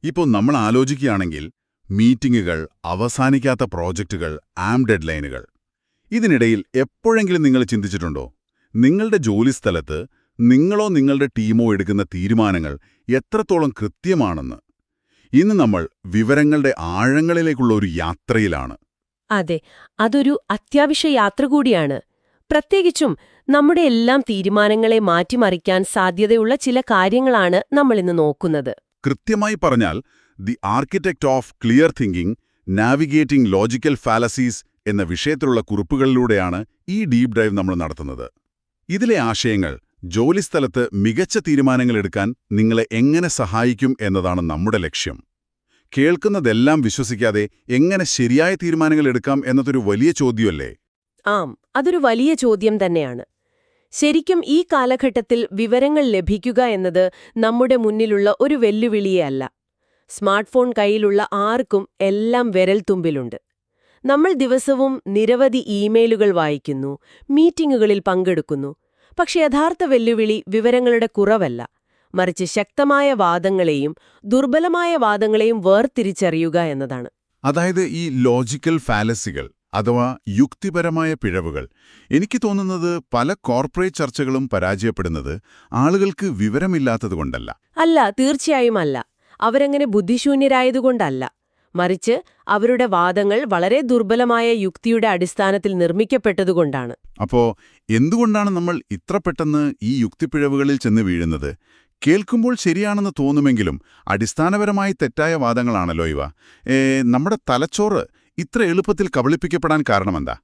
ഇപ്പോൾ നമ്മൾ ആലോചിക്കുകയാണെങ്കിൽ മീറ്റിംഗുകൾ, അവസാനിക്കാത്ത പ്രോജക്റ്റുകൾ, ഡെഡ്ലൈനുകൾ. ഇതിനിടയിൽ എപ്പോഴെങ്കിലും നിങ്ങൾ ചിന്തിച്ചിട്ടുണ്ടോ, നിങ്ങളുടെ ജോലിസ്ഥലത്ത് നിങ്ങളോ നിങ്ങളുടെ ടീമോ എടുക്കുന്ന തീരുമാനങ്ങൾ എത്രത്തോളം കൃത്യമാണെന്ന്? ഇന്ന് നമ്മൾ വിവരങ്ങളുടെ ആഴങ്ങളിലേക്കുള്ള ഒരു യാത്രയിലാണ്. അതെ, അതൊരു അത്യാവശ്യ യാത്ര കൂടിയാണ്. പ്രത്യേകിച്ചും നമ്മുടെ എല്ലാം തീരുമാനങ്ങളെ മാറ്റിമറിക്കാൻ സാധ്യതയുള്ള ചില കാര്യങ്ങളാണ് നമ്മളിന്ന് നോക്കുന്നത്. കൃത്യമായി പറഞ്ഞാൽ, the architect of clear thinking, navigating logical fallacies എന്ന വിഷയത്തിലുള്ള കുറിപ്പുകളിലൂടെയാണ് ഈ ഡീപ് ഡൈവ് നമ്മൾ നടത്തുന്നത്. ഇതിലെ ആശയങ്ങൾ ജോലിസ്ഥലത്ത് മികച്ച തീരുമാനങ്ങൾ എടുക്കാൻ നിങ്ങളെ എങ്ങനെ സഹായിക്കും എന്നതാണ് നമ്മുടെ ലക്ഷ്യം. കേൾക്കുന്നതെല്ലാം വിശ്വസിക്കാതെ എങ്ങനെ ശരിയായ തീരുമാനങ്ങൾ എടുക്കാം എന്നതൊരു വലിയ ചോദ്യമല്ലേ? ആം, അതൊരു വലിയ ചോദ്യം തന്നെയാണ്. ശരിക്കും ഈ കാലഘട്ടത്തിൽ വിവരങ്ങൾ ലഭിക്കുക എന്നത് നമ്മുടെ മുന്നിലുള്ള ഒരു വെല്ലുവിളിയേ അല്ല. സ്മാർട്ട് ഫോൺ കയ്യിലുള്ള ആർക്കും എല്ലാം വിരൽത്തുമ്പിലുണ്ട്. നമ്മൾ ദിവസവും നിരവധി ഇമെയിലുകൾ വായിക്കുന്നു, മീറ്റിംഗുകളിൽ പങ്കെടുക്കുന്നു. പക്ഷെ യഥാർത്ഥ വെല്ലുവിളി വിവരങ്ങളുടെ കുറവല്ല, മറിച്ച് ശക്തമായ വാദങ്ങളെയും ദുർബലമായ വാദങ്ങളെയും വേർതിരിച്ചറിയുക എന്നതാണ്. അതായത് ഈ ലോജിക്കൽ ഫാലസികൾ അഥവാ യുക്തിപരമായ പിഴവുകൾ. എനിക്ക് തോന്നുന്നത് പല കോർപ്പറേറ്റ് ചർച്ചകളും പരാജയപ്പെടുന്നത് ആളുകൾക്ക് വിവരമില്ലാത്തതുകൊണ്ടല്ല. അല്ല, തീർച്ചയായും അല്ല. അവരങ്ങനെ ബുദ്ധിശൂന്യരായതുകൊണ്ടല്ല. മറിച്ച് അവരുടെ വാദങ്ങൾ വളരെ ദുർബലമായ യുക്തിയുടെ അടിസ്ഥാനത്തിൽ നിർമ്മിക്കപ്പെട്ടതുകൊണ്ടാണ്. അപ്പോ എന്തുകൊണ്ടാണ് നമ്മൾ ഇത്ര പെട്ടെന്ന് ഈ യുക്തിപ്പിഴവുകളിൽ ചെന്ന് വീഴുന്നത്? കേൾക്കുമ്പോൾ ശരിയാണെന്ന് തോന്നുമെങ്കിലും അടിസ്ഥാനപരമായി തെറ്റായ വാദങ്ങളാണല്ലോ ഇവ. നമ്മുടെ തലച്ചോറ് ഇത്ര എളുപ്പത്തിൽ കബളിപ്പിക്കപ്പെടാൻ കാരണമെന്താ?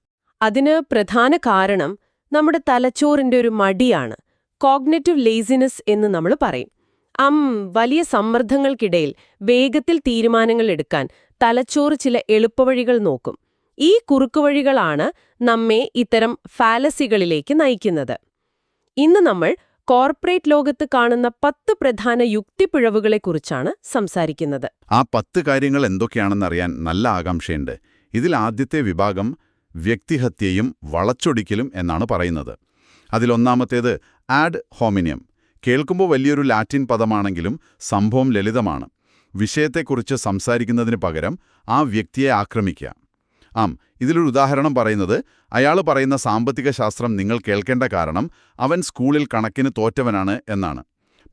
അതിന് പ്രധാന കാരണം നമ്മുടെ തലച്ചോറിന്റെ ഒരു മടിയാണ്. കോഗ്നിറ്റീവ് ലേസിനെസ് എന്ന് നമ്മൾ പറയും. വലിയ സമ്മർദ്ദങ്ങൾക്കിടയിൽ വേഗത്തിൽ തീരുമാനങ്ങൾ എടുക്കാൻ തലച്ചോറ് ചില എളുപ്പവഴികൾ നോക്കും. ഈ കുറുക്കുവഴികളാണ് നമ്മെ ഇത്തരം ഫാലസികളിലേക്ക് നയിക്കുന്നത്. ഇന്ന് നമ്മൾ കോർപ്പറേറ്റ് ലോകത്ത് കാണുന്ന 10 പ്രധാന യുക്തിപ്പിഴവുകളെക്കുറിച്ചാണ് സംസാരിക്കുന്നത്. ആ 10 കാര്യങ്ങൾ എന്തൊക്കെയാണെന്നറിയാൻ നല്ല ആകാംക്ഷയുണ്ട്. ഇതിൽ ആദ്യത്തെ വിഭാഗം വ്യക്തിഹത്യയും വളച്ചൊടിക്കലും എന്നാണ് പറയുന്നത്. അതിലൊന്നാമത്തേത് ആഡ് ഹോമിനിയം. കേൾക്കുമ്പോൾ വലിയൊരു ലാറ്റിൻ പദമാണെങ്കിലും സംഭവം ലളിതമാണ്. വിഷയത്തെക്കുറിച്ച് സംസാരിക്കുന്നതിന് പകരം ആ വ്യക്തിയെ ആക്രമിക്കുക. ഇതിലൊരു ഉദാഹരണം പറയുന്നത്, അയാൾ പറയുന്ന സാമ്പത്തിക ശാസ്ത്രം നിങ്ങൾ കേൾക്കേണ്ട കാരണം അവൻ സ്കൂളിൽ കണക്കിന് തോറ്റവനാണ് എന്നാണ്.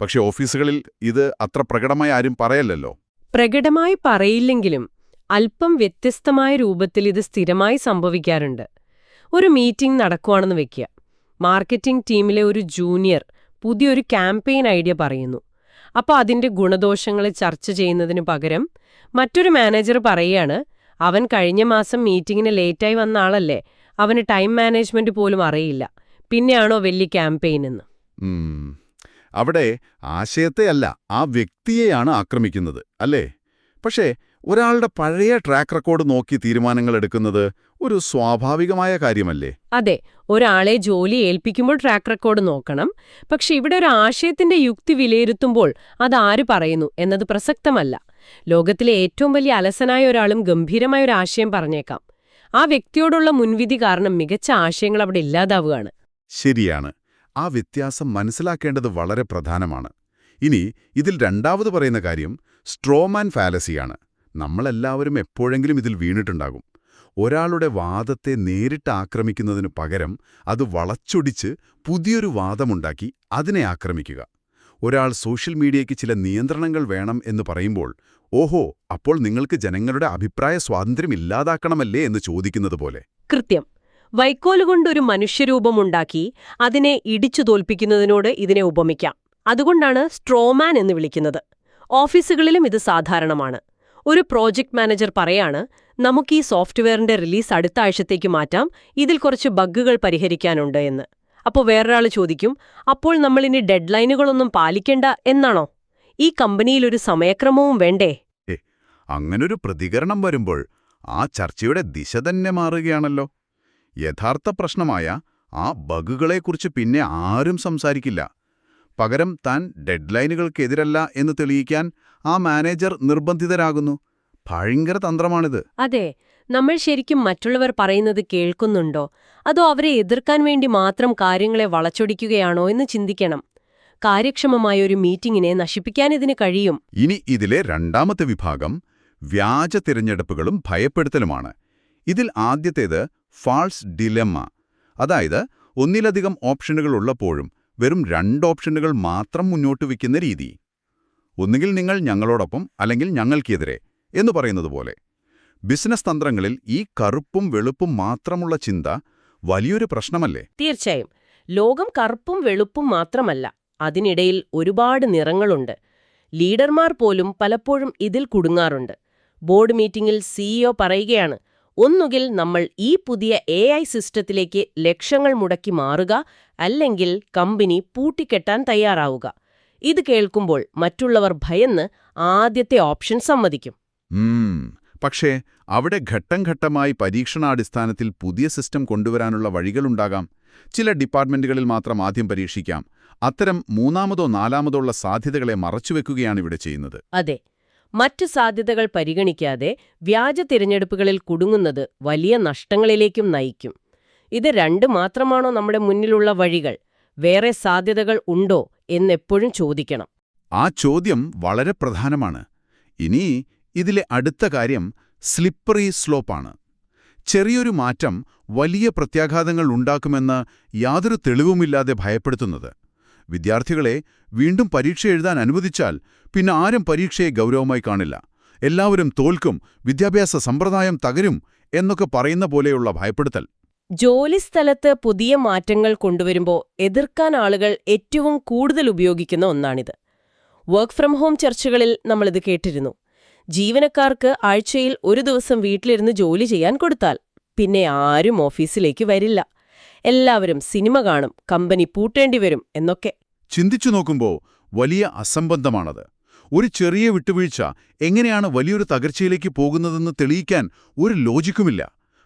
പക്ഷെ ഓഫീസുകളിൽ ഇത് അത്ര പ്രകടമായി ആരും പറയല്ലല്ലോ. പ്രകടമായി പറയില്ലെങ്കിലും അല്പം വ്യത്യസ്തമായ രൂപത്തിൽ ഇത് സ്ഥിരമായി സംഭവിക്കാറുണ്ട്. ഒരു മീറ്റിംഗ് നടക്കുവാണെന്ന് വെക്കുക. മാർക്കറ്റിംഗ് ടീമിലെ ഒരു ജൂനിയർ പുതിയൊരു ക്യാമ്പയിൻ ഐഡിയ പറയുന്നു. അപ്പോൾ അതിന്റെ ഗുണദോഷങ്ങളെ ചർച്ച ചെയ്യുന്നതിനു പകരം മറ്റൊരു മാനേജർ പറയാണ്, അവൻ കഴിഞ്ഞ മാസം മീറ്റിങ്ങിന് ലേറ്റായി വന്ന ആളല്ലേ, അവന് ടൈം മാനേജ്മെന്റ് പോലും അറിയില്ല, പിന്നെയാണോ വലിയ ക്യാമ്പയിൻ എന്ന്. അവിടെ ആശയത്തെയല്ല, ആ വ്യക്തിയെയാണ് ആക്രമിക്കുന്നത്, അല്ലേ? പക്ഷേ ഒരാളുടെ പഴയ ട്രാക്ക് റെക്കോർഡ് നോക്കി തീരുമാനങ്ങൾ എടുക്കുന്നത് ഒരു സ്വാഭാവികമായ കാര്യമല്ലേ? അതെ, ഒരാളെ ജോലി ഏൽപ്പിക്കുമ്പോൾ ട്രാക്ക് റെക്കോർഡ് നോക്കണം. പക്ഷെ ഇവിടെ ഒരു ആശയത്തിന്റെ യുക്തി വിലയിരുത്തുമ്പോൾ അതാര് പറയുന്നു എന്നത് പ്രസക്തമല്ല. ലോകത്തിലെ ഏറ്റവും വലിയ അലസനായ ഒരാളും ഗംഭീരമായ ഒരു ആശയം പറഞ്ഞേക്കാം. ആ വ്യക്തിയോടുള്ള മുൻവിധി കാരണം മികച്ച ആശയങ്ങൾ അവിടെ ഇല്ലാതാവുകയാണ്. ശരിയാണ്. ആ വ്യത്യാസം മനസ്സിലാക്കേണ്ടത് വളരെ പ്രധാനമാണ്. ഇനി ഇതിൽ രണ്ടാമത് പറയുന്ന കാര്യം സ്ട്രോമാൻ ഫാലസിയാണ്. നമ്മളെല്ലാവരും എപ്പോഴെങ്കിലും ഇതിൽ വീണിട്ടുണ്ടാകും. ഒരാളുടെ വാദത്തെ നേരിട്ട് ആക്രമിക്കുന്നതിനു പകരം അത് വളച്ചൊടിച്ച് പുതിയൊരു വാദമുണ്ടാക്കി അതിനെ ആക്രമിക്കുക. ഒരാൾ സോഷ്യൽ മീഡിയയ്ക്ക് ചില നിയന്ത്രണങ്ങൾ വേണം എന്ന് പറയുമ്പോൾ, ഓഹോ, അപ്പോൾ നിങ്ങൾക്ക് ജനങ്ങളുടെ അഭിപ്രായ സ്വാതന്ത്ര്യം ഇല്ലാതാക്കണമല്ലേ എന്ന് ചോദിക്കുന്നത് പോലെ. കൃത്യം. വൈക്കോലുകൊണ്ടൊരു മനുഷ്യരൂപമുണ്ടാക്കി അതിനെ ഇടിച്ചു തോൽപ്പിക്കുന്നതിനോട് ഇതിനെ ഉപമിക്കാം. അതുകൊണ്ടാണ് സ്ട്രോമാൻ എന്ന് വിളിക്കുന്നത്. ഓഫീസുകളിലും ഇത് സാധാരണമാണ്. ഒരു പ്രോജക്ട് മാനേജർ പറയാണ്, നമുക്ക് ഈ സോഫ്റ്റ്വെയറിന്റെ റിലീസ് അടുത്ത ആഴ്ചത്തേക്ക് മാറ്റാം, ഇതിൽ കുറച്ച് ബഗ്ഗുകൾ പരിഹരിക്കാനുണ്ട് എന്ന്. അപ്പോൾ വേറൊരാൾ ചോദിക്കും, അപ്പോൾ നമ്മളിനി ഡെഡ്ലൈനുകളൊന്നും പാലിക്കേണ്ട എന്നാണോ? ഈ കമ്പനിയിലൊരു സമയക്രമവും വേണ്ടേ? അങ്ങനൊരു പ്രതികരണം വരുമ്പോൾ ആ ചർച്ചയുടെ ദിശ തന്നെ മാറുകയാണല്ലോ. യഥാർത്ഥ പ്രശ്നമായ ആ ബഗുകളെക്കുറിച്ച് പിന്നെ ആരും സംസാരിക്കില്ല. പകരം താൻ ഡെഡ്ലൈനുകൾക്കെതിരല്ല എന്ന് തെളിയിക്കാൻ ആ മാനേജർ നിർബന്ധിതരാകുന്നു. ഭയങ്കര തന്ത്രമാണിത്. അതെ, നമ്മൾ ശരിക്കും മറ്റുള്ളവർ പറയുന്നത് കേൾക്കുന്നുണ്ടോ, അതോ അവരെ എതിർക്കാൻ വേണ്ടി മാത്രം കാര്യങ്ങളെ വളച്ചൊടിക്കുകയാണോ എന്ന് ചിന്തിക്കണം. കാര്യക്ഷമമായ ഒരു മീറ്റിംഗിനെ നശിപ്പിക്കാൻ ഇതിന് കഴിയും. ഇനി ഇതിലെ രണ്ടാമത്തെ വിഭാഗം വ്യാജ തിരഞ്ഞെടുപ്പുകളും ഭയപ്പെടുത്തലുമാണ്. ഇതിൽ ആദ്യത്തേത് ഫാൾസ് ഡിലെമ്മ. അതായത് ഒന്നിലധികം ഓപ്ഷനുകൾ ഉള്ളപ്പോഴും വെറും 2 ഓപ്ഷനുകൾ മാത്രം മുന്നോട്ട് വയ്ക്കുന്ന രീതി. ഒന്നുകിൽ നിങ്ങൾ ഞങ്ങളോടൊപ്പം അല്ലെങ്കിൽ ഞങ്ങൾക്കെതിരെ എന്ന് പറയുന്നത് പോലെ. ബിസിനസ് തന്ത്രങ്ങളിൽ ഈ കറുപ്പും വെളുപ്പും മാത്രമുള്ള ചിന്ത വലിയൊരു പ്രശ്നമല്ലേ? തീർച്ചയായും. ലോകം കറുപ്പും വെളുപ്പും മാത്രമല്ല, അതിനിടയിൽ ഒരുപാട് നിറങ്ങളുണ്ട്. ലീഡർമാർ പോലും പലപ്പോഴും ഇതിൽ കുടുങ്ങാറുണ്ട്. ബോർഡ് മീറ്റിംഗിൽ സിഇഒ പറയുകയാണ്, ഒന്നുകിൽ നമ്മൾ ഈ പുതിയ AI സിസ്റ്റത്തിലേക്ക് ലക്ഷങ്ങൾ മുടക്കി മാറുക, അല്ലെങ്കിൽ കമ്പനി പൂട്ടിക്കെട്ടാൻ തയ്യാറാവുക. ഇത് കേൾക്കുമ്പോൾ മറ്റുള്ളവർ ഭയന്ന് ആദ്യത്തെ ഓപ്ഷൻ സമ്മതിക്കും. പക്ഷേ അവിടെ ഘട്ടം ഘട്ടമായി പരീക്ഷണാടിസ്ഥാനത്തിൽ പുതിയ സിസ്റ്റം കൊണ്ടുവരാനുള്ള വഴികളുണ്ടാകാം. ചില ഡിപ്പാർട്ട്മെന്റുകളിൽ മാത്രം ആദ്യം പരീക്ഷിക്കാം. അത്തരം മൂന്നാമതോ നാലാമതോ ഉള്ള സാധ്യതകളെ മറച്ചുവെക്കുകയാണ് ഇവിടെ ചെയ്യുന്നത്. അതെ, മറ്റ് സാധ്യതകൾ പരിഗണിക്കാതെ വ്യാജ തിരഞ്ഞെടുപ്പുകളിൽ കുടുങ്ങുന്നത് വലിയ നഷ്ടങ്ങളിലേക്കും നയിക്കും. ഇത് 2 മാത്രമാണോ നമ്മുടെ മുന്നിലുള്ള വഴികൾ? വേറെ സാധ്യതകൾ ഉണ്ടോ എന്നെപ്പോഴും ചോദിക്കണം. ആ ചോദ്യം വളരെ പ്രധാനമാണ്. ഇനി ഇതിലെ അടുത്ത കാര്യം സ്ലിപ്പറി സ്ലോപ്പാണ്. ചെറിയൊരു മാറ്റം വലിയ പ്രത്യാഘാതങ്ങൾ ഉണ്ടാക്കുമെന്ന് യാതൊരു തെളിവുമില്ലാതെ ഭയപ്പെടുത്തുന്നത്. വിദ്യാർത്ഥികളെ വീണ്ടും പരീക്ഷ എഴുതാൻ അനുവദിച്ചാൽ പിന്നെ ആരും പരീക്ഷയെ ഗൗരവമായി കാണില്ല. എല്ലാവരും തോൽക്കും, വിദ്യാഭ്യാസ സമ്പ്രദായം തകരും എന്നൊക്കെ പറയുന്ന പോലെയുള്ള ഭയപ്പെടുത്തൽ. ജോലിസ്ഥലത്ത് പുതിയ മാറ്റങ്ങൾ കൊണ്ടുവരുമ്പോൾ എതിർക്കാൻ ആളുകൾ ഏറ്റവും കൂടുതൽ ഉപയോഗിക്കുന്ന ഒന്നാണിത്. വർക്ക് ഫ്രം ഹോം ചർച്ചകളിൽ നമ്മളിത് കേട്ടിരുന്നു. ജീവനക്കാർക്ക് ആഴ്ചയിൽ ഒരു ദിവസം വീട്ടിലിരുന്ന് ജോലി ചെയ്യാൻ കൊടുത്താൽ പിന്നെ ആരും ഓഫീസിലേക്ക് വരില്ല, എല്ലാവരും സിനിമ കാണും, കമ്പനി പൂട്ടേണ്ടി വരും എന്നൊക്കെ. ചിന്തിച്ചു നോക്കുമ്പോൾ വലിയ അസംബന്ധമാണത്. ഒരു ചെറിയ വിട്ടുവീഴ്ച എങ്ങനെയാണ് വലിയൊരു തകർച്ചയിലേക്ക് പോകുന്നതെന്ന് തെളിയിക്കാൻ ഒരു ലോജിക്കുമില്ല.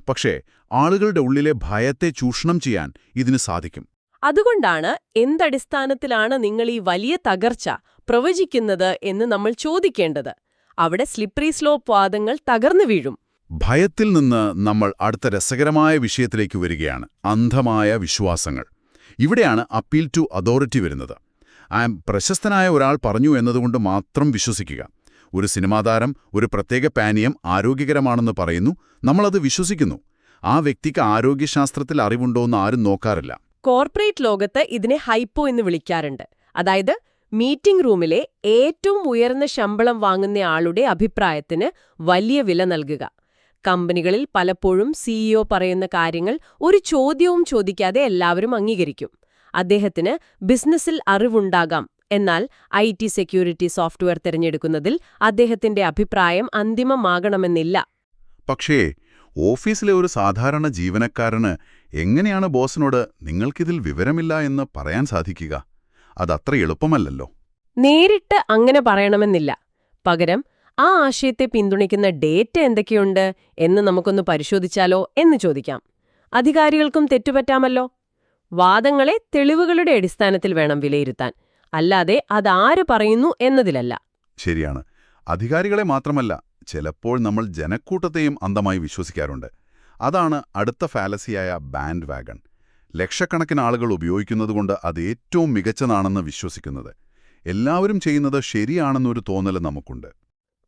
പക്ഷേ ആളുകളുടെ ഉള്ളിലെ ഭയത്തെ ചൂഷണം ചെയ്യാൻ ഇതിന് സാധിക്കും. അതുകൊണ്ടാണ് എന്തടിസ്ഥാനത്തിലാണ് നിങ്ങൾ ഈ വലിയ തകർച്ച പ്രവചിക്കുന്നത് എന്ന് നമ്മൾ ചോദിക്കേണ്ടത്. അവിടെ സ്ലിപ്പറി സ്ലോപ്പ് വാദങ്ങൾ തകർന്നു വീഴും. ഭയത്തിൽ നിന്ന് നമ്മൾ അടുത്ത രസകരമായ വിഷയത്തിലേക്ക് വരികയാണ്: അന്ധമായ വിശ്വാസങ്ങൾ. ഇവിടെയാണ് അപ്പീൽ ടു അതോറിറ്റി വരുന്നത്. പ്രശസ്തനായ ഒരാൾ പറഞ്ഞു എന്നതുകൊണ്ട് മാത്രം വിശ്വസിക്കുക. ഒരു സിനിമാതാരം ഒരു പ്രത്യേക പാനീയം ആരോഗ്യകരമാണെന്ന് പറയുന്നു, നമ്മളത് വിശ്വസിക്കുന്നു. ആ വ്യക്തിക്ക് ആരോഗ്യശാസ്ത്രത്തിൽ അറിവുണ്ടോയെന്ന് ആരും നോക്കാറില്ല. കോർപ്പറേറ്റ് ലോകത്ത് ഇതിനെ ഹൈപ്പോ എന്ന് വിളിക്കാറുണ്ട്. അതായത് മീറ്റിംഗ് റൂമിലെ ഏറ്റവും ഉയർന്ന ശമ്പളം വാങ്ങുന്ന ആളുടെ അഭിപ്രായത്തിന് വലിയ വില നൽകുക. കമ്പനികളിൽ പലപ്പോഴും സിഇഒ പറയുന്ന കാര്യങ്ങൾ ഒരു ചോദ്യവും ചോദിക്കാതെ എല്ലാവരും അംഗീകരിക്കും. അദ്ദേഹത്തിന് ബിസിനസ്സിൽ അറിവുണ്ടാകാം, എന്നാൽ IT സെക്യൂരിറ്റി സോഫ്റ്റ്വെയർ തിരഞ്ഞെടുക്കുന്നതിൽ അദ്ദേഹത്തിന്റെ അഭിപ്രായം അന്തിമമാകണമെന്നില്ല. പക്ഷേ ഓഫീസിലെ ഒരു സാധാരണ ജീവനക്കാരന് എങ്ങനെയാണ് ബോസിനോട് നിങ്ങൾക്കിതിൽ വിവരമില്ല എന്ന് പറയാൻ സാധിക്കുക? അതത്ര എളുപ്പമല്ലല്ലോ. നേരിട്ട് അങ്ങനെ പറയണമെന്നില്ല. പകരം ആ ആശയത്തെ പിന്തുണയ്ക്കുന്ന ഡേറ്റ എന്തൊക്കെയുണ്ട് എന്ന് നമുക്കൊന്ന് പരിശോധിച്ചാലോ എന്ന് ചോദിക്കാം. അധികാരികൾക്കും തെറ്റുപറ്റാമല്ലോ. വാദങ്ങളെ തെളിവുകളുടെ അടിസ്ഥാനത്തിൽ വേണം വിലയിരുത്താൻ, അല്ലാതെ അതാര് പറയുന്നു എന്നതിലല്ല. ശരിയാണ്. അധികാരികളെ മാത്രമല്ല, ചിലപ്പോൾ നമ്മൾ ജനക്കൂട്ടത്തെയും അന്ധമായി വിശ്വസിക്കാറുണ്ട്. അതാണ് അടുത്ത ഫാലസിയായ ബാൻഡ് വാഗൺ. ലക്ഷക്കണക്കിന് ആളുകൾ ഉപയോഗിക്കുന്നതുകൊണ്ട് അത് ഏറ്റവും മികച്ചതാണെന്ന് വിശ്വസിക്കുന്നത്. എല്ലാവരും ചെയ്യുന്നത് ശരിയാണെന്നൊരു തോന്നൽ നമുക്കുണ്ട്.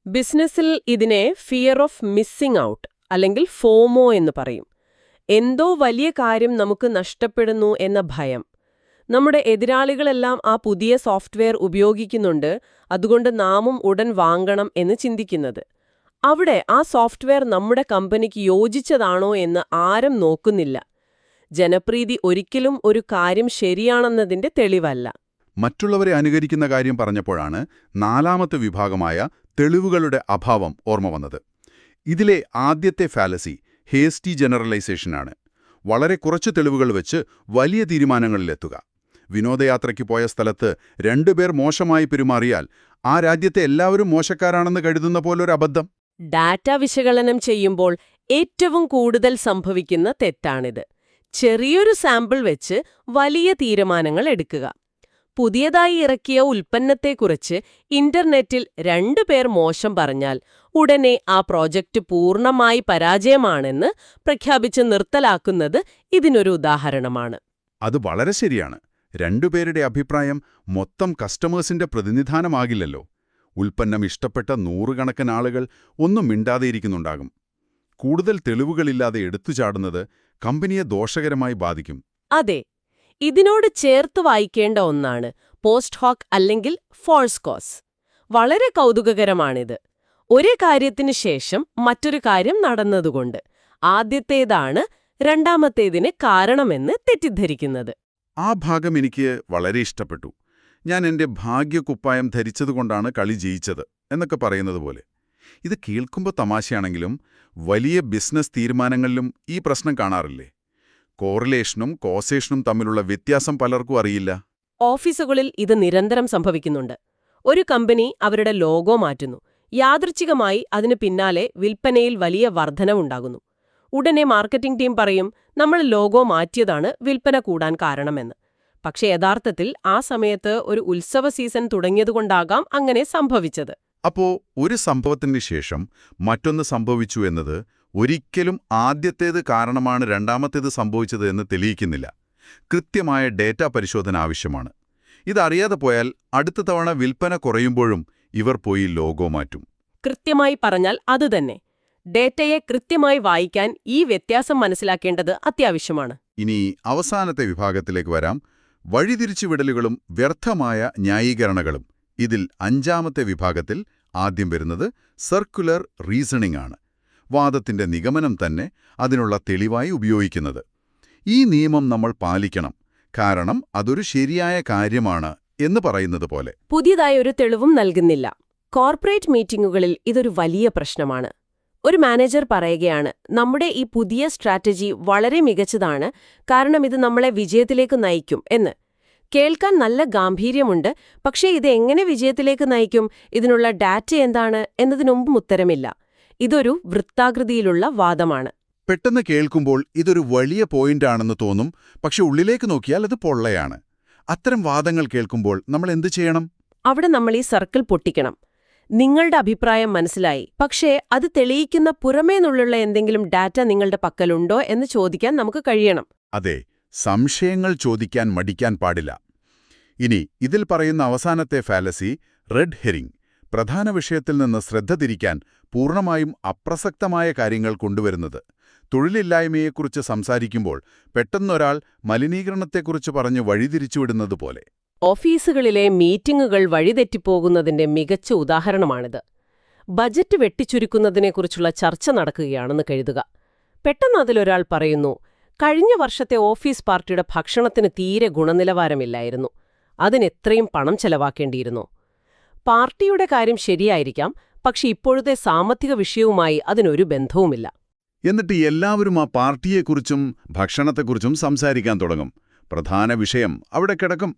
ബിസിനസ്സിൽ ഇതിനെ ഫിയർ ഓഫ് മിസ്സിംഗ് ഔട്ട് അല്ലെങ്കിൽ ഫോമോ എന്ന് പറയും. എന്തോ വലിയ കാര്യം നമുക്ക് നഷ്ടപ്പെടുന്നു എന്ന ഭയം. നമ്മുടെ എതിരാളികളെല്ലാം ആ പുതിയ സോഫ്റ്റ്വെയർ ഉപയോഗിക്കുന്നുണ്ട്, അതുകൊണ്ട് നാമും ഉടൻ വാങ്ങണം എന്ന് ചിന്തിക്കുന്നത്. അവിടെ ആ സോഫ്റ്റ്വെയർ നമ്മുടെ കമ്പനിക്ക് യോജിച്ചതാണോ എന്ന് ആരും നോക്കുന്നില്ല. ജനപ്രീതി ഒരിക്കലും ഒരു കാര്യം ശരിയാണെന്നതിന്റെ തെളിവല്ല. മറ്റുള്ളവരെ അനുകരിക്കുന്ന കാര്യം പറഞ്ഞപ്പോഴാണ് നാലാമത്തെ വിഭാഗമായ തെളിവുകളുടെ അഭാവം ഓർമ്മ വന്നത്. ഇതിലെ ആദ്യത്തെ ഫാലസി ഹേസ്റ്റി ജനറലൈസേഷനാണ്. വളരെ കുറച്ച് തെളിവുകൾ വെച്ച് വലിയ തീരുമാനങ്ങളിലെത്തുക. വിനോദയാത്രയ്ക്ക് പോയ സ്ഥലത്ത് 2 പേർ മോശമായി പെരുമാറിയാൽ ആ രാജ്യത്തെ എല്ലാവരും മോശക്കാരാണെന്ന് കരുതുന്ന പോലൊരു അബദ്ധം. ഡാറ്റ വിശകലനം ചെയ്യുമ്പോൾ ഏറ്റവും കൂടുതൽ സംഭവിക്കുന്ന തെറ്റാണിത്. ചെറിയൊരു സാമ്പിൾ വെച്ച് വലിയ തീരുമാനങ്ങൾ എടുക്കുക. പുതിയതായി ഇറക്കിയ ഉൽപ്പന്നത്തെക്കുറിച്ച് ഇന്റർനെറ്റിൽ 2 പേർ മോശം പറഞ്ഞാൽ ഉടനെ ആ പ്രോജക്റ്റ് പൂർണ്ണമായി പരാജയമാണെന്ന് പ്രഖ്യാപിച്ച് നിർത്തലാക്കുന്നത് ഇതിനൊരു ഉദാഹരണമാണ്. അത് വളരെ ശരിയാണ്. രണ്ടുപേരുടെ അഭിപ്രായം മൊത്തം കസ്റ്റമേഴ്സിന്റെ പ്രതിനിധാനമാകില്ലല്ലോ. ഉൽപ്പന്നം ഇഷ്ടപ്പെട്ട നൂറുകണക്കിന് ആളുകൾ ഒന്നും മിണ്ടാതെയിരിക്കുന്നുണ്ടാകും. കൂടുതൽ തെളിവുകളില്ലാതെ എടുത്തുചാടുന്നത് കമ്പനിയെ ദോഷകരമായി ബാധിക്കും. അതെ, ഇതിനോട് ചേർത്ത് വായിക്കേണ്ട ഒന്നാണ് പോസ്റ്റ് ഹോക്ക് അല്ലെങ്കിൽ ഫോൾസ് കോസ്. വളരെ കൗതുകകരമാണിത്. ഒരു കാര്യത്തിന് ശേഷം മറ്റൊരു കാര്യം നടന്നതുകൊണ്ട് ആദ്യത്തേതാണ് രണ്ടാമത്തേതിന് കാരണമെന്ന് തെറ്റിദ്ധരിക്കുന്നത്. ആ ഭാഗം എനിക്ക് വളരെ ഇഷ്ടപ്പെട്ടു. ഞാൻ എൻ്റെ ഭാഗ്യക്കുപ്പായം ധരിച്ചതുകൊണ്ടാണ് കളി ജയിച്ചത് എന്നൊക്കെ പറയുന്നത് പോലെ. ഇത് കേൾക്കുമ്പോൾ തമാശയാണെങ്കിലും വലിയ ബിസിനസ് തീരുമാനങ്ങളിലും ഈ പ്രശ്നം കാണാറില്ലേ? കോറിലേഷനും കോസേഷനും തമ്മിലുള്ള വ്യത്യാസം പലർക്കും അറിയില്ല. ഓഫീസുകളിൽ ഇത് നിരന്തരം സംഭവിക്കുന്നുണ്ട്. ഒരു കമ്പനി അവരുടെ ലോഗോ മാറ്റുന്നു. യാദൃച്ഛികമായി അതിന് പിന്നാലെ വിൽപ്പനയിൽ വലിയ വർധനവുണ്ടാകുന്നു. ഉടനെ മാർക്കറ്റിംഗ് ടീം പറയും, നമ്മൾ ലോഗോ മാറ്റിയതാണ് വിൽപ്പന കൂടാൻ കാരണമെന്ന്. പക്ഷേ യഥാർത്ഥത്തിൽ ആ സമയത്ത് ഒരു ഉത്സവ സീസൺ തുടങ്ങിയതുകൊണ്ടാകാം അങ്ങനെ സംഭവിച്ചത്. അപ്പോ ഒരു സംഭവത്തിന് ശേഷം മറ്റൊന്ന് സംഭവിച്ചു എന്നത് ഒരിക്കലും ആദ്യത്തേത് കാരണമാണ് രണ്ടാമത്തേത് സംഭവിച്ചത് എന്ന് തെളിയിക്കുന്നില്ല. കൃത്യമായ ഡേറ്റ പരിശോധന ആവശ്യമാണ്. ഇതറിയാതെ പോയാൽ അടുത്ത തവണ വിൽപ്പന കുറയുമ്പോഴും ഇവർ പോയി ലോഗോ മാറ്റും. കൃത്യമായി പറഞ്ഞാൽ അതുതന്നെ. ഡേറ്റയെ കൃത്യമായി വായിക്കാൻ ഈ വ്യത്യാസം മനസ്സിലാക്കേണ്ടത് അത്യാവശ്യമാണ്. ഇനി അവസാനത്തെ വിഭാഗത്തിലേക്ക് വരാം. വഴിതിരിച്ചുവിടലുകളും വ്യർത്ഥമായ ന്യായീകരണങ്ങളും. ഇതിൽ അഞ്ചാമത്തെ വിഭാഗത്തിൽ ആദ്യം വരുന്നത് സർക്കുലർ റീസണിംഗ് ആണ്. വാദത്തിന്റെ നിഗമനം തന്നെ അതിനുള്ള തെളിവായി ഉപയോഗിക്കുന്നത്. ഈ നിയമം നമ്മൾ പാലിക്കണം, കാരണം അതൊരു ശരിയായ കാര്യമാണ് എന്ന് പറയുന്നത് പോലെ. പുതിയതായ ഒരു തെളിവും നൽകുന്നില്ല. കോർപ്പറേറ്റ് മീറ്റിംഗുകളിൽ ഇതൊരു വലിയ പ്രശ്നമാണ്. ഒരു മാനേജർ പറയുകയാണ്, നമ്മുടെ ഈ പുതിയ സ്ട്രാറ്റജി വളരെ മികച്ചതാണ്, കാരണം ഇത് നമ്മളെ വിജയത്തിലേക്ക് നയിക്കും എന്ന്. കേൾക്കാൻ നല്ല ഗാംഭീര്യമുണ്ട്, പക്ഷേ ഇത് എങ്ങനെ വിജയത്തിലേക്ക് നയിക്കും, ഇതിനുള്ള ഡാറ്റ എന്താണ് എന്നതിനൊന്നും ഉത്തരമില്ല. ഇതൊരു വൃത്താകൃതിയിലുള്ള വാദമാണ്. പെട്ടെന്ന് കേൾക്കുമ്പോൾ ഇതൊരു വലിയ പോയിന്റാണെന്ന് തോന്നും, പക്ഷെ ഉള്ളിലേക്ക് നോക്കിയാൽ അത് പൊള്ളയാണ്. അത്തരം വാദങ്ങൾ കേൾക്കുമ്പോൾ നമ്മൾ എന്തു ചെയ്യണം? അവിടെ നമ്മൾ ഈ സർക്കിൾ പൊട്ടിക്കണം. നിങ്ങളുടെ അഭിപ്രായം മനസ്സിലായി, പക്ഷേ അത് തെളിയിക്കുന്ന പുറമേന്നുള്ള എന്തെങ്കിലും ഡാറ്റ നിങ്ങളുടെ പക്കലുണ്ടോ എന്ന് ചോദിക്കാൻ നമുക്ക് കഴിയണം. അതെ, സംശയങ്ങൾ ചോദിക്കാൻ മടിക്കാൻ പാടില്ല. ഇനി ഇതിൽ പറയുന്ന അവസാനത്തെ ഫാലസി, റെഡ് ഹെറിംഗ്. പ്രധാന വിഷയത്തിൽ നിന്ന് ശ്രദ്ധ തിരിക്കാൻ പൂർണ്ണമായും അപ്രസക്തമായ കാര്യങ്ങൾ കൊണ്ടുവരുന്നത്. തൊഴിലില്ലായ്മയെക്കുറിച്ച് സംസാരിക്കുമ്പോൾ പെട്ടെന്നൊരാൾ മലിനീകരണത്തെക്കുറിച്ച് പറഞ്ഞ് വഴിതിരിച്ചുവിടുന്നത് പോലെ. ഓഫീസുകളിലെ മീറ്റിംഗുകൾ വഴിതെറ്റിപ്പോകുന്നതിന്റെ മികച്ച ഉദാഹരണമാണിത്. ബജറ്റ് വെട്ടിച്ചുരുക്കുന്നതിനെക്കുറിച്ചുള്ള ചർച്ച നടക്കുകയാണെന്ന് കരുതുക. പെട്ടെന്ന് അതിലൊരാൾ പറയുന്നു, കഴിഞ്ഞ വർഷത്തെ ഓഫീസ് പാർട്ടിയുടെ ഭക്ഷണത്തിന് തീരെ ഗുണനിലവാരമില്ലായിരുന്നു, അതിനെത്രയും പണം ചെലവാക്കേണ്ടിയിരുന്നു. പാർട്ടിയുടെ കാര്യം ശരിയായിരിക്കാം, പക്ഷെ ഇപ്പോഴത്തെ സാമ്പത്തിക വിഷയവുമായി അതിനൊരു ബന്ധവുമില്ല. എന്നിട്ട് എല്ലാവരും ആ പാർട്ടിയെക്കുറിച്ചും ഭക്ഷണത്തെക്കുറിച്ചും സംസാരിക്കാൻ തുടങ്ങും. പ്രധാന വിഷയം അവിടെ കിടക്കും.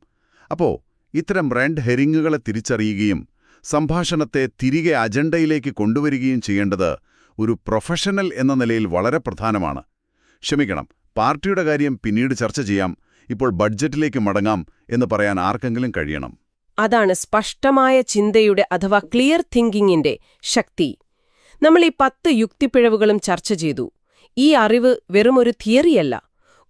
അപ്പോ ഇത്തരം റെഡ് ഹെറിങ്ങുകളെ തിരിച്ചറിയുകയും സംഭാഷണത്തെ തിരികെ അജണ്ടയിലേക്ക് കൊണ്ടുവരികയും ചെയ്യേണ്ടത് ഒരു പ്രൊഫഷണൽ എന്ന നിലയിൽ വളരെ പ്രധാനമാണ്. ക്ഷമിക്കണം, പാർട്ടിയുടെ കാര്യം പിന്നീട് ചർച്ച ചെയ്യാം, ഇപ്പോൾ ബഡ്ജറ്റിലേക്ക് മടങ്ങാം എന്ന് പറയാൻ ആർക്കെങ്കിലും കഴിയണം. അതാണ് സ്പഷ്ടമായ ചിന്തയുടെ അഥവാ ക്ലിയർ തിങ്കിങ്ങിന്റെ ശക്തി. നമ്മൾ ഈ 10 യുക്തിപ്പിഴവുകളും ചർച്ച ചെയ്തു. ഈ അറിവ് വെറുമൊരു തിയറിയല്ല.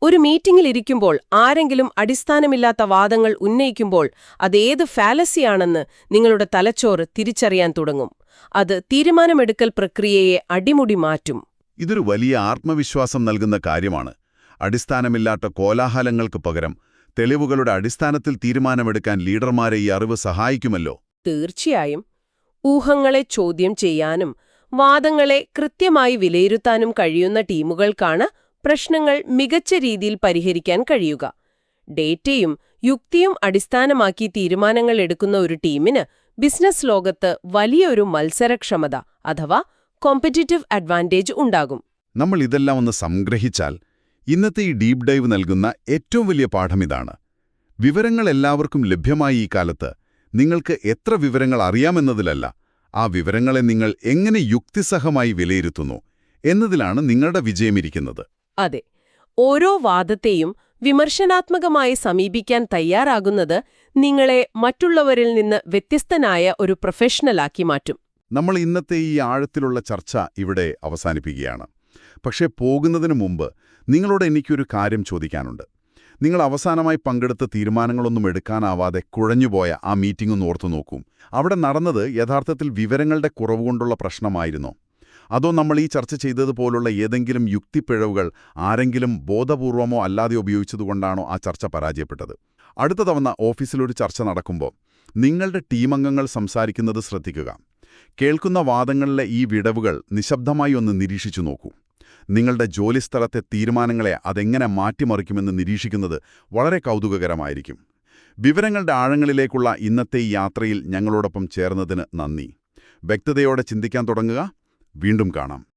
ഒരു മീറ്റിംഗിൽ ഇരിക്കുമ്പോൾ ആരെങ്കിലും അടിസ്ഥാനമില്ലാത്ത വാദങ്ങൾ ഉന്നയിക്കുമ്പോൾ അതേത് ഫാലസിയാണെന്ന് നിങ്ങളുടെ തലച്ചോറ് തിരിച്ചറിയാൻ തുടങ്ങും. അത് തീരുമാനമെടുക്കൽ പ്രക്രിയയെ അടിമുടി മാറ്റും. ഇതൊരു വലിയ ആത്മവിശ്വാസം നൽകുന്ന കാര്യമാണ്. അടിസ്ഥാനമില്ലാത്ത കോലാഹലങ്ങൾക്ക് പകരം തെളിവുകളുടെ അടിസ്ഥാനത്തിൽ തീരുമാനമെടുക്കാൻ ലീഡർമാരെ ഈ അറിവ് സഹായിക്കുമല്ലോ. തീർച്ചയായും. ഊഹങ്ങളെ ചോദ്യം ചെയ്യാനും വാദങ്ങളെ കൃത്യമായി വിലയിരുത്താനും കഴിയുന്ന ടീമുകൾക്കാണ് പ്രശ്നങ്ങൾ മികച്ച രീതിയിൽ പരിഹരിക്കാൻ കഴിയുക. ഡേറ്റയും യുക്തിയും അടിസ്ഥാനമാക്കി തീരുമാനങ്ങൾ എടുക്കുന്ന ഒരു ടീമിന് ബിസിനസ് ലോകത്ത് വലിയൊരു മത്സരക്ഷമത അഥവാ കോമ്പറ്റിറ്റീവ് അഡ്വാൻറ്റേജ് ഉണ്ടാകും. നമ്മൾ ഇതെല്ലാം ഒന്ന് സംഗ്രഹിച്ചാൽ ഇന്നത്തെ ഈ ഡീപ് ഡൈവ് നൽകുന്ന ഏറ്റവും വലിയ പാഠമിതാണ്. വിവരങ്ങൾ എല്ലാവർക്കും ലഭ്യമായ ഈ കാലത്ത് നിങ്ങൾക്ക് എത്ര വിവരങ്ങൾ അറിയാമെന്നതിലല്ല, ആ വിവരങ്ങളെ നിങ്ങൾ എങ്ങനെ യുക്തിസഹമായി വിലയിരുത്തുന്നു എന്നതിലാണ് നിങ്ങളുടെ വിജയമിരിക്കുന്നത്. അതെ, ഓരോ വാദത്തെയും വിമർശനാത്മകമായി സമീപിക്കാൻ തയ്യാറാകുന്നത് നിങ്ങളെ മറ്റുള്ളവരിൽ നിന്ന് വ്യത്യസ്തനായ ഒരു പ്രൊഫഷണലാക്കി മാറ്റും. നമ്മൾ ഇന്നത്തെ ഈ ആഴത്തിലുള്ള ചർച്ച ഇവിടെ അവസാനിപ്പിക്കുകയാണ്. പക്ഷേ പോകുന്നതിനു മുമ്പ് നിങ്ങളോട് എനിക്കൊരു കാര്യം ചോദിക്കാനുണ്ട്. നിങ്ങൾ അവസാനമായി പങ്കെടുത്ത തീരുമാനങ്ങളൊന്നും എടുക്കാനാവാതെ കുഴഞ്ഞുപോയ ആ മീറ്റിംഗ് ഒന്ന് ഓർത്തു നോക്കൂ. അവിടെ നടന്നത് യഥാർത്ഥത്തിൽ വിവരങ്ങളുടെ കുറവുകൊണ്ടുള്ള പ്രശ്നമായിരുന്നോ? അതോ നമ്മൾ ഈ ചർച്ച ചെയ്തതുപോലുള്ള ഏതെങ്കിലും യുക്തിപ്പിഴവുകൾ ആരെങ്കിലും ബോധപൂർവമോ അല്ലാതെ ഉപയോഗിച്ചതുകൊണ്ടാണോ ആ ചർച്ച പരാജയപ്പെട്ടത്? അടുത്ത തവണ ഓഫീസിലൊരു ചർച്ച നടക്കുമ്പോൾ നിങ്ങളുടെ ടീമംഗങ്ങൾ സംസാരിക്കുന്നത് ശ്രദ്ധിക്കുക. കേൾക്കുന്ന വാദങ്ങളിലെ ഈ വിടവുകൾ നിശബ്ദമായി ഒന്ന് നിരീക്ഷിച്ചു നോക്കൂ. നിങ്ങളുടെ ജോലിസ്ഥലത്തെ തീരുമാനങ്ങളെ അതെങ്ങനെ മാറ്റിമറിക്കുമെന്ന് നിരീക്ഷിക്കുന്നത് വളരെ കൗതുകകരമായിരിക്കും. വിവരങ്ങളുടെ ആഴങ്ങളിലേക്കുള്ള ഇന്നത്തെ ഈ യാത്രയിൽ ഞങ്ങളോടൊപ്പം ചേർന്നതിന് നന്ദി. വ്യക്തതയോടെ ചിന്തിക്കാൻ തുടങ്ങുക. വീണ്ടും കാണാം.